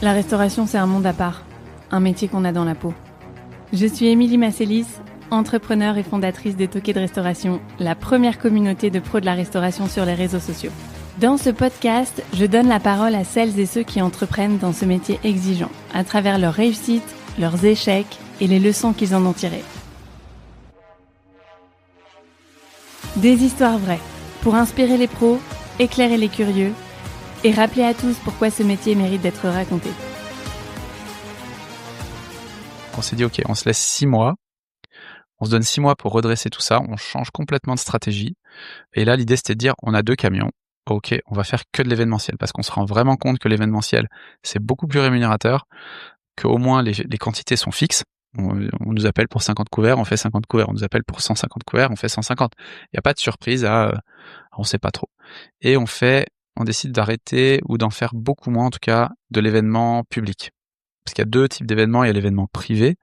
La restauration, c'est un monde à part, un métier qu'on a dans la peau. Je suis Émilie Massélis, entrepreneure et fondatrice de Toqué de Restauration, la première communauté de pros de la restauration sur les réseaux sociaux. Dans ce podcast, je donne la parole à celles et ceux qui entreprennent dans ce métier exigeant, à travers leurs réussites, leurs échecs et les leçons qu'ils en ont tirées. Des histoires vraies, pour inspirer les pros, éclairer les curieux et rappeler à tous pourquoi ce métier mérite d'être raconté. On s'est dit, ok, on se laisse 6 mois, on se donne 6 mois pour redresser tout ça, on change complètement de stratégie. Et là, l'idée, c'était de dire, on a 2 camions, ok, on va faire que de l'événementiel, parce qu'on se rend vraiment compte que l'événementiel, c'est beaucoup plus rémunérateur, qu'au moins les quantités sont fixes. On nous appelle pour 50 couverts, on fait 50 couverts, on nous appelle pour 150 couverts, on fait 150. Il n'y a pas de surprise on sait pas trop. Et on décide d'arrêter ou d'en faire beaucoup moins, en tout cas, de l'événement public. Parce qu'il y a 2 types d'événements. Il y a l'événement privé.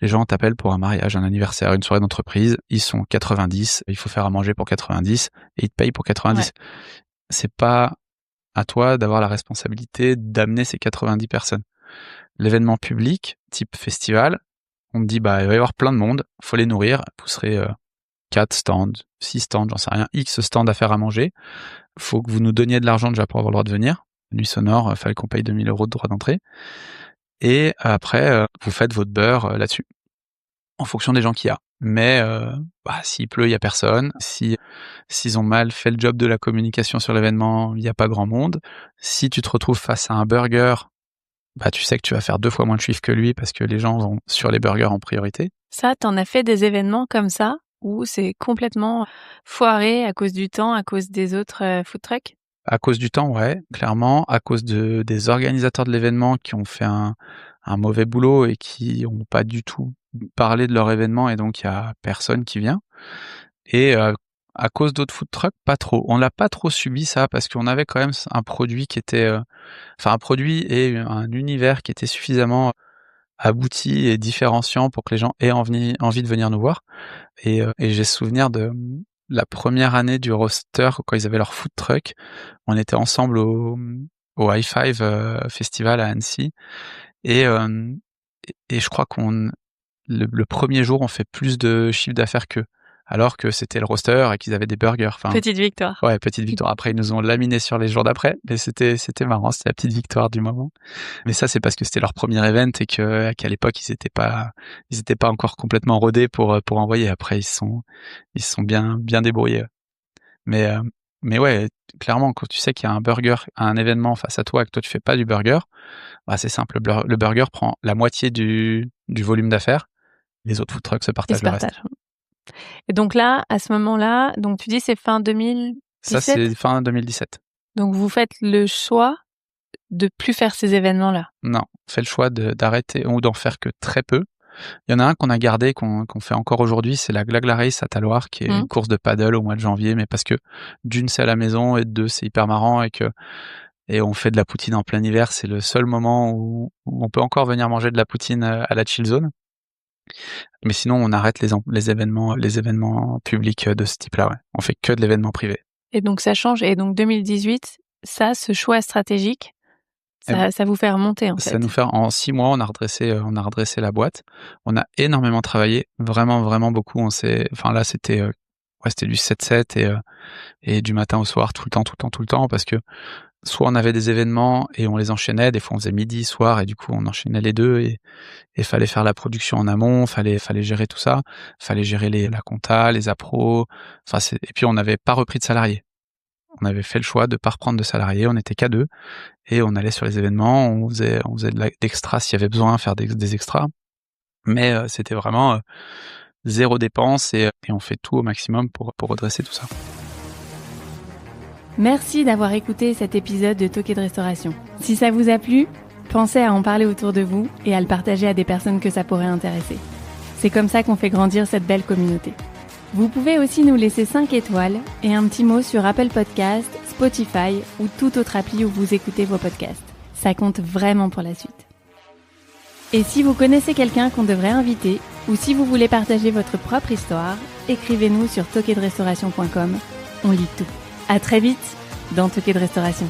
Les gens t'appellent pour un mariage, un anniversaire, une soirée d'entreprise. Ils sont 90. Il faut faire à manger pour 90 et ils te payent pour 90. Ouais. C'est pas à toi d'avoir la responsabilité d'amener ces 90 personnes. L'événement public, type festival, on te dit, il va y avoir plein de monde. Faut les nourrir. Vous serez 4 stands, 6 stands, j'en sais rien, X stands à faire à manger. Faut que vous nous donniez de l'argent déjà pour avoir le droit de venir. Nuit sonore, fallait qu'on paye 2 000 € de droit d'entrée. Et après, vous faites votre beurre là-dessus, en fonction des gens qu'il y a. Mais s'il pleut, il y a personne. S'ils ont mal fait le job de la communication sur l'événement, il n'y a pas grand monde. Si tu te retrouves face à un burger, tu sais que tu vas faire 2 fois moins de chiffre que lui parce que les gens vont sur les burgers en priorité. Ça, t'en as fait des événements comme ça où c'est complètement foiré à cause du temps, à cause des autres food trucks? À cause du temps, ouais, clairement. À cause des organisateurs de l'événement qui ont fait un mauvais boulot et qui n'ont pas du tout parlé de leur événement et donc il y a personne qui vient. Et à cause d'autres food trucks, pas trop. On l'a pas trop subi ça parce qu'on avait quand même un produit qui était, un produit et un univers qui était suffisamment abouti et différenciant pour que les gens aient envie de venir nous voir. Et j'ai souvenir de la première année du roster, quand ils avaient leur food truck, on était ensemble au High Five Festival à Annecy. Et je crois le premier jour, on fait plus de chiffre d'affaires qu'eux, alors que c'était le roster et qu'ils avaient des burgers. Petite victoire. Ouais, petite victoire. Après, ils nous ont laminé sur les jours d'après, mais c'était marrant, c'était la petite victoire du moment. Mais ça, c'est parce que c'était leur premier event et qu'à l'époque, ils étaient pas encore complètement rodés pour envoyer. Après, ils sont bien débrouillés. Mais ouais, clairement, quand tu sais qu'il y a un burger, un événement face à toi et que toi tu fais pas du burger, c'est simple. Le burger prend la moitié du volume d'affaires. Les autres food trucks se partagent le reste. Et donc là, à ce moment-là, donc tu dis c'est fin 2017? Ça, c'est fin 2017. Donc vous faites le choix de plus faire ces événements-là? Non, on fait le choix d'arrêter ou d'en faire que très peu. Il y en a un qu'on a gardé, qu'on fait encore aujourd'hui, c'est la Glagla Race à Talloires, qui est une course de paddle au mois de janvier, mais parce que d'une, c'est à la maison, et de 2, c'est hyper marrant, et on fait de la poutine en plein hiver. C'est le seul moment où on peut encore venir manger de la poutine à la chill zone. Mais sinon, on arrête les événements publics de ce type-là, ouais. On fait que de l'événement privé. Et donc ça change. Et donc 2018, ce choix stratégique, ça vous fait remonter, en fait. Ça nous fait, en 6 mois, on a redressé la boîte. On a énormément travaillé, vraiment, vraiment beaucoup. Là, c'était du 7-7 et du matin au soir, tout le temps, parce que soit on avait des événements et on les enchaînait, des fois on faisait midi, soir, et du coup on enchaînait les deux, et fallait faire la production en amont, fallait gérer tout ça, fallait gérer la compta, les appros, et puis on n'avait pas repris de salariés. On avait fait le choix de pas reprendre de salariés, on était qu'à 2, et on allait sur les événements, on faisait de l'extra s'il y avait besoin, faire des extras, mais c'était vraiment zéro dépense, et on fait tout au maximum pour redresser tout ça. Merci d'avoir écouté cet épisode de Toqué de Restauration. Si ça vous a plu, pensez à en parler autour de vous et à le partager à des personnes que ça pourrait intéresser. C'est comme ça qu'on fait grandir cette belle communauté. Vous pouvez aussi nous laisser 5 étoiles et un petit mot sur Apple Podcasts, Spotify ou toute autre appli où vous écoutez vos podcasts. Ça compte vraiment pour la suite. Et si vous connaissez quelqu'un qu'on devrait inviter ou si vous voulez partager votre propre histoire, écrivez-nous sur toquedrestauration.com. On lit tout. À très vite dans Toqué de Restauration.